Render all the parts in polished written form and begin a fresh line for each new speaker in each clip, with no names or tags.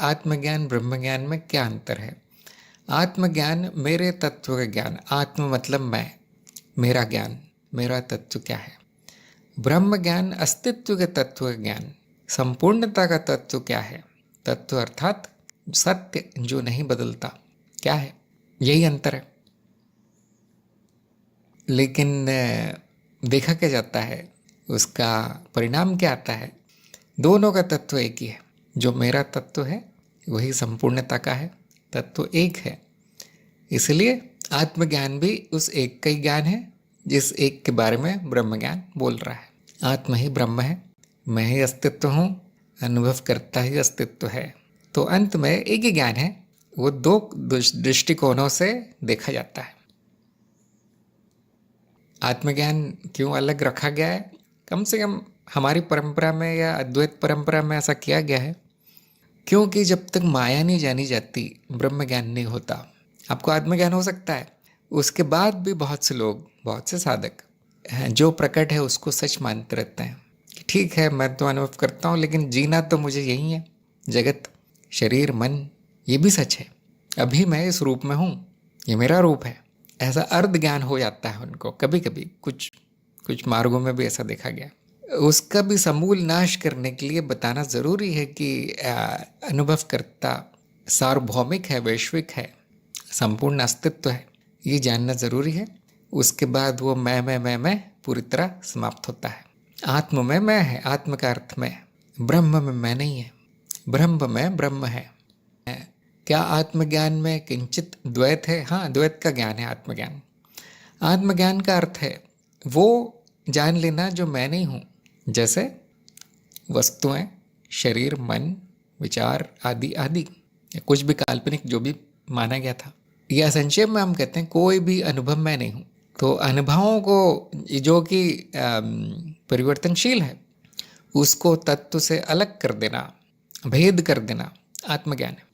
आत्मज्ञान ब्रह्म ज्ञान में क्या अंतर है? आत्मज्ञान मेरे तत्व का ज्ञान, आत्म मतलब मैं, मेरा ज्ञान, मेरा तत्व क्या है। ब्रह्म ज्ञान अस्तित्व के तत्व का ज्ञान, संपूर्णता का तत्व क्या है। तत्व अर्थात सत्य जो नहीं बदलता, क्या है, यही अंतर है। लेकिन देखा क्या जाता है, उसका परिणाम क्या आता है? दोनों का तत्व एक ही है। जो मेरा तत्व है वही संपूर्णता का है, तत्व एक है। इसलिए आत्मज्ञान भी उस एक का ही ज्ञान है जिस एक के बारे में ब्रह्म ज्ञान बोल रहा है। आत्मा ही ब्रह्म है, मैं ही अस्तित्व हूँ, अनुभव करता ही अस्तित्व है। तो अंत में एक ही ज्ञान है, वो दो दृष्टिकोणों से देखा जाता है। आत्मज्ञान क्यों अलग रखा गया है? कम से कम हमारी परंपरा में या अद्वैत परंपरा में ऐसा किया गया है क्योंकि जब तक माया नहीं जानी जाती ब्रह्म ज्ञान नहीं होता। आपको आत्मज्ञान हो सकता है, उसके बाद भी बहुत से लोग, बहुत से साधक हैं जो प्रकट है उसको सच मानते रहते हैं कि ठीक है मैं तो अनुभव करता हूँ लेकिन जीना तो मुझे यही है, जगत, शरीर, मन, ये भी सच है, अभी मैं इस रूप में हूँ, ये मेरा रूप है। ऐसा अर्ध ज्ञान हो जाता है उनको कभी कभी, कुछ मार्गों में भी ऐसा देखा गया। उसका भी समूल नाश करने के लिए बताना ज़रूरी है कि अनुभव करता सार्वभौमिक है, वैश्विक है, संपूर्ण अस्तित्व है, ये जानना ज़रूरी है। उसके बाद वो मैं पूरी तरह समाप्त होता है। आत्म में मैं है, आत्म का अर्थ में, ब्रह्म में मैं नहीं है, ब्रह्म में ब्रह्म है। क्या आत्मज्ञान में किंचित द्वैत है? हाँ, द्वैत का ज्ञान है आत्मज्ञान। आत्मज्ञान का अर्थ है वो जान लेना जो मैं नहीं हूँ, जैसे वस्तुएं, शरीर, मन, विचार आदि आदि, कुछ भी काल्पनिक जो भी माना गया था। यह संक्षेप में हम कहते हैं कोई भी अनुभव मैं नहीं हूँ। तो अनुभवों को जो कि परिवर्तनशील है उसको तत्व से अलग कर देना, भेद कर देना आत्मज्ञान है।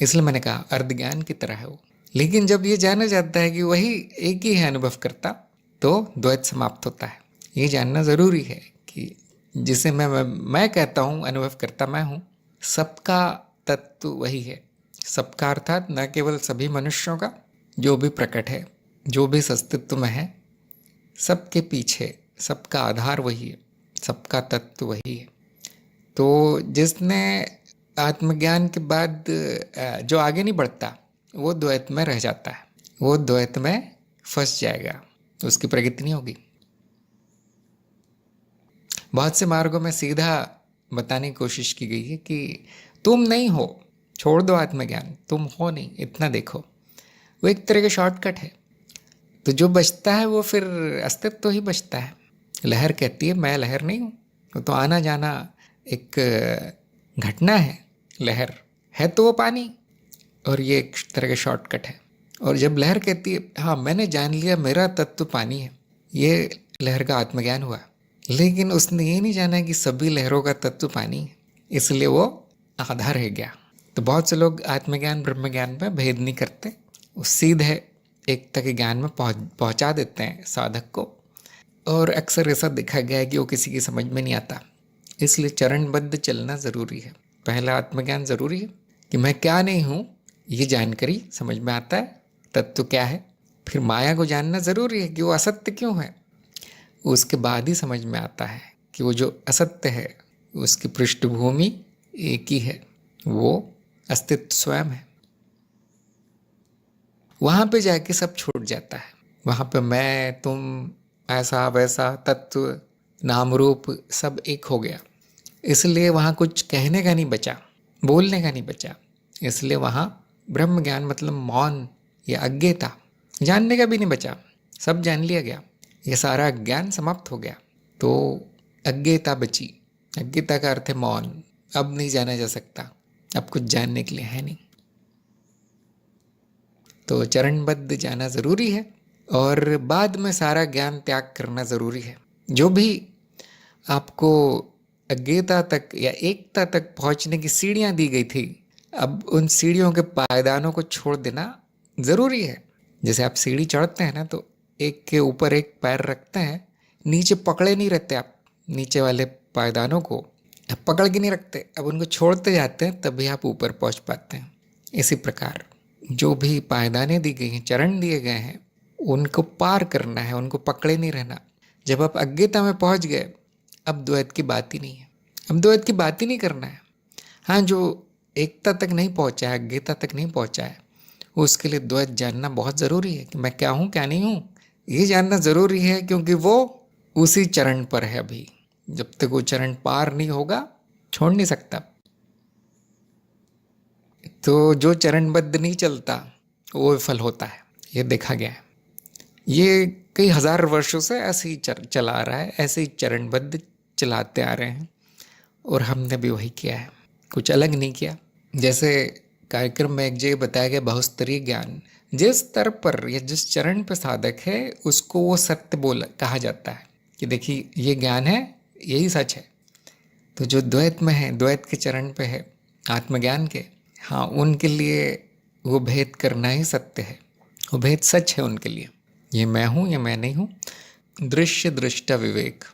इसलिए मैंने कहा अर्ध ज्ञान की तरह है वो। लेकिन जब ये जाना जाता है कि वही एक ही है अनुभव करता, तो द्वैत समाप्त होता है। ये जानना ज़रूरी है कि जिसे मैं कहता हूँ अनुभव करता मैं हूँ, सबका तत्व वही है। सबका अर्थात न केवल सभी मनुष्यों का, जो भी प्रकट है, जो भी अस्तित्व में है, सबके पीछे सबका आधार वही है, सबका तत्व वही है। तो जिसने आत्मज्ञान के बाद जो आगे नहीं बढ़ता वो द्वैत में रह जाता है, वो द्वैत में फंस जाएगा, उसकी प्रगति नहीं होगी। बहुत से मार्गों में सीधा बताने की कोशिश की गई है कि तुम नहीं हो, छोड़ दो आत्मज्ञान, तुम हो नहीं, इतना देखो। वो एक तरह का शॉर्टकट है। तो जो बचता है वो फिर अस्तित्व तो ही बचता है। लहर कहती है मैं लहर नहीं हूँ, वो तो आना जाना एक घटना है। लहर है तो वो पानी, और ये एक तरह का शॉर्टकट है। और जब लहर कहती है हाँ मैंने जान लिया मेरा तत्व पानी है, ये लहर का आत्मज्ञान हुआ। लेकिन उसने ये नहीं जाना कि सभी लहरों का तत्व पानी है, इसलिए वो आधा रह गया। तो बहुत से लोग आत्मज्ञान ब्रह्म ज्ञान में भेद नहीं करते, वो सीधे एकता के ज्ञान में पहुंचा देते हैं साधक को। और अक्सर ऐसा देखा गया है कि वो किसी की समझ में नहीं आता, इसलिए चरणबद्ध चलना ज़रूरी है। पहला आत्मज्ञान ज़रूरी है कि मैं क्या नहीं हूँ, ये जानकारी समझ में आता है, तत्व क्या है। फिर माया को जानना ज़रूरी है कि वो असत्य क्यों है, उसके बाद ही समझ में आता है कि वो जो असत्य है उसकी पृष्ठभूमि एक ही है, वो अस्तित्व स्वयं है। वहाँ पे जाके सब छूट जाता है। वहाँ पे मैं तुम ऐसा वैसा तत्व नाम रूप सब एक हो गया। इसलिए वहाँ कुछ कहने का नहीं बचा, बोलने का नहीं बचा। इसलिए वहाँ ब्रह्म ज्ञान मतलब मौन या अज्ञता, जानने का भी नहीं बचा, सब जान लिया गया, ये सारा ज्ञान समाप्त हो गया। तो अज्ञता बची। अज्ञता का अर्थ है मौन, अब नहीं जाना जा सकता, अब कुछ जानने के लिए है नहीं। तो चरणबद्ध जाना ज़रूरी है और बाद में सारा ज्ञान त्याग करना ज़रूरी है। जो भी आपको अज्ञता तक या एकता तक पहुंचने की सीढ़ियां दी गई थी, अब उन सीढ़ियों के पायदानों को छोड़ देना ज़रूरी है। जैसे आप सीढ़ी चढ़ते हैं ना, तो एक के ऊपर एक पैर रखते हैं, नीचे पकड़े नहीं रहते आप नीचे वाले पायदानों को, अब पकड़ के नहीं रखते, अब उनको छोड़ते जाते हैं, तभी आप ऊपर पहुंच पाते हैं। इसी प्रकार जो भी पायदानें दी गई हैं, चरण दिए गए हैं, उनको पार करना है, उनको पकड़े नहीं रहना। जब आप अज्ञता में पहुंच गए, अब द्वैत की बात ही नहीं है, अब द्वैत की बात ही नहीं करना है। हाँ, जो एकता तक नहीं पहुंचा है, अज्ञता तक नहीं पहुंचा है, उसके लिए द्वैत जानना बहुत ज़रूरी है कि मैं क्या हूँ क्या नहीं हूँ, ये जानना ज़रूरी है, क्योंकि वो उसी चरण पर है अभी। जब तक वो चरण पार नहीं होगा, छोड़ नहीं सकता। तो जो चरणबद्ध नहीं चलता वो विफल होता है, ये देखा गया है। ये कई हजार वर्षों से ऐसे ही चला आ रहा है, ऐसे ही चरणबद्ध चलाते आ रहे हैं, और हमने भी वही किया है, कुछ अलग नहीं किया। जैसे कार्यक्रम में एक जगह बताया गया बहुस्तरीय ज्ञान, जिस स्तर पर या जिस चरण पर साधक है उसको वो सत्य बोल कहा जाता है कि देखिए ये ज्ञान है, यही सच है। तो जो द्वैत में है, द्वैत के चरण पे है, आत्मज्ञान के, हाँ, उनके लिए वो भेद करना ही सत्य है, वो भेद सच है उनके लिए। ये मैं हूँ, ये मैं नहीं हूँ, दृश्य दृष्टा विवेक,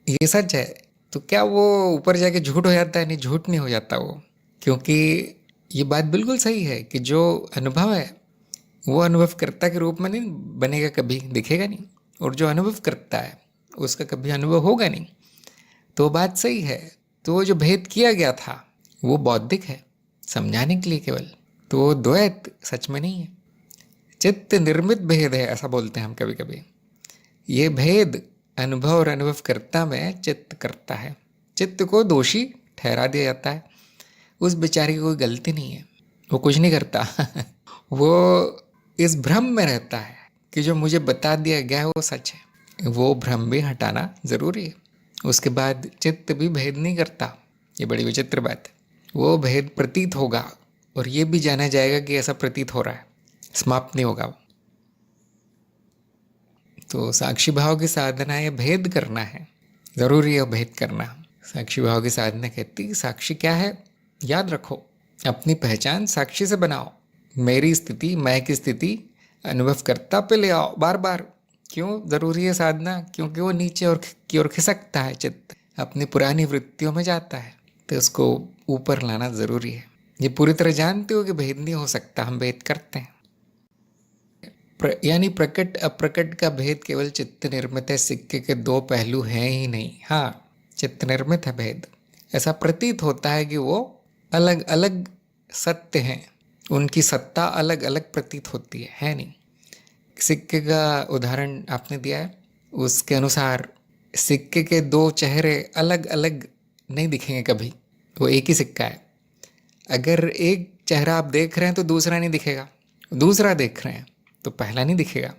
ये सच है। तो क्या वो ऊपर जाके झूठ हो जाता है? नहीं, झूठ नहीं हो जाता वो, क्योंकि ये बात बिल्कुल सही है कि जो अनुभव है वो अनुभवकर्ता के रूप में नहीं बनेगा, कभी दिखेगा नहीं, और जो अनुभव करता है उसका कभी अनुभव होगा नहीं। तो बात सही है। तो जो भेद किया गया था वो बौद्धिक है, समझाने के लिए केवल। तो द्वैत सच में नहीं है, चित्त निर्मित भेद है, ऐसा बोलते हैं हम कभी कभी। ये भेद अनुभव और अनुभवकर्ता में चित्त करता है, चित्त को दोषी ठहरा दिया जाता है। उस बेचारे की कोई गलती नहीं है, वो कुछ नहीं करता वो इस भ्रम में रहता है कि जो मुझे बता दिया गया है वो सच है। वो भ्रम भी हटाना ज़रूरी है। उसके बाद चित्त भी भेद नहीं करता, ये बड़ी विचित्र बात है। वो भेद प्रतीत होगा, और ये भी जाना जाएगा कि ऐसा प्रतीत हो रहा है, समाप्त नहीं होगा। तो साक्षी भाव की साधना ये भेद करना है, ज़रूरी है भेद करना। साक्षी भाव की साधना कहती साक्षी क्या है, याद रखो, अपनी पहचान साक्षी से बनाओ। मेरी स्थिति, मैं की स्थिति अनुभवकर्ता पे ले आओ बार बार। क्यों ज़रूरी है साधना? क्योंकि वो नीचे और की ओर खिसकता है, चित्त अपनी पुरानी वृत्तियों में जाता है, तो उसको ऊपर लाना ज़रूरी है। ये पूरी तरह जानते हो कि भेद नहीं हो सकता, हम भेद करते हैं। यानी प्रकट अप्रकट का भेद केवल चित्त निर्मित है, सिक्के के दो पहलू हैं ही नहीं। हाँ, चित्त निर्मित है भेद, ऐसा प्रतीत होता है कि वो अलग अलग सत्य हैं, उनकी सत्ता अलग अलग प्रतीत होती है नहीं। सिक्के का उदाहरण आपने दिया है, उसके अनुसार सिक्के के दो चेहरे अलग अलग नहीं दिखेंगे कभी, वो एक ही सिक्का है। अगर एक चेहरा आप देख रहे हैं तो दूसरा नहीं दिखेगा, दूसरा देख रहे हैं तो पहला नहीं दिखेगा।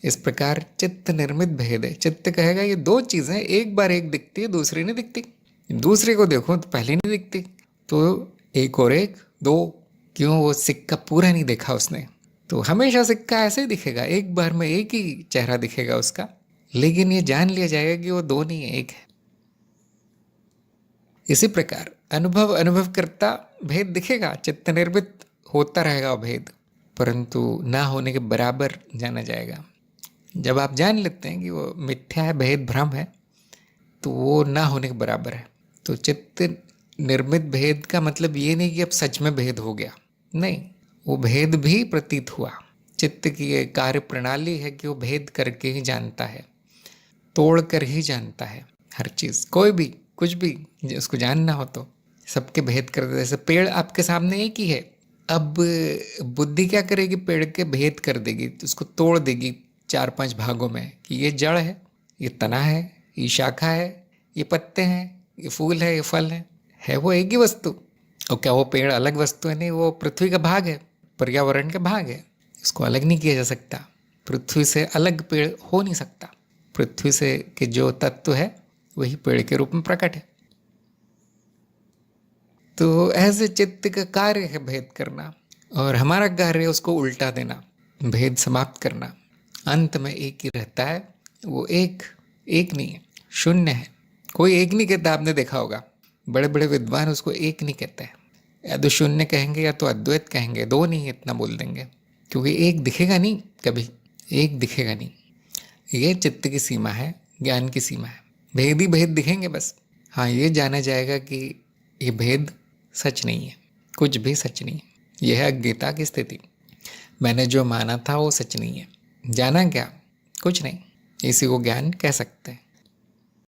इस प्रकार चित्त निर्मित भेद है। चित्त कहेगा ये दो चीज़ें एक बार एक दिखती है, दूसरी नहीं दिखती। दूसरे को देखो तो पहली नहीं दिखती, तो एक और एक दो, क्यों? वो सिक्का पूरा नहीं देखा उसने। तो हमेशा सिक्का ऐसे ही दिखेगा, एक बार में एक ही चेहरा दिखेगा उसका, लेकिन ये जान लिया जाएगा कि वो दो नहीं है, एक है। इसी प्रकार अनुभव अनुभव करता भेद दिखेगा, चित्त निर्मित होता रहेगा वो भेद, परंतु ना होने के बराबर जाना जाएगा। जब आप जान लेते हैं कि वो मिथ्या है, भेद भ्रम है, तो वो ना होने के बराबर है। तो चित्त निर्मित भेद का मतलब ये नहीं कि अब सच में भेद हो गया, नहीं, वो भेद भी प्रतीत हुआ। चित्त की ये कार्य प्रणाली है कि वो भेद करके ही जानता है, तोड़ कर ही जानता है हर चीज़। कोई भी कुछ भी उसको जानना हो तो सबके भेद कर दे। जैसे पेड़ आपके सामने एक ही है, अब बुद्धि क्या करेगी? पेड़ के भेद कर देगी, उसको तोड़ देगी 4-5 भागों में कि ये जड़ है, ये तना है, ये शाखा है, ये पत्ते हैं, ये फूल है, ये फल है वो एक ही वस्तु। और क्या वो पेड़ अलग वस्तु है? नहीं, वो पृथ्वी का भाग है, पर्यावरण का भाग है, इसको अलग नहीं किया जा सकता। पृथ्वी से अलग पेड़ हो नहीं सकता, पृथ्वी से के जो तत्व है वही पेड़ के रूप में प्रकट है। तो ऐसे चित्त का कार्य है भेद करना, और हमारा कार्य है उसको उल्टा देना, भेद समाप्त करना। अंत में एक ही रहता है, वो एक नहीं है, शून्य है। कोई एक नहीं कहता, आपने देखा होगा बड़े बड़े विद्वान उसको एक नहीं कहते हैं, या तो शून्य कहेंगे या तो अद्वैत कहेंगे, दो नहीं इतना बोल देंगे, क्योंकि एक दिखेगा नहीं कभी, एक दिखेगा नहीं। ये चित्त की सीमा है, ज्ञान की सीमा है। भेद ही भेद दिखेंगे बस, हाँ, ये जाना जाएगा कि ये भेद सच नहीं है, कुछ भी सच नहीं है। यह है अज्ञता की स्थिति। मैंने जो माना था वो सच नहीं है। जाना क्या? कुछ नहीं। इसी को ज्ञान कह सकते हैं।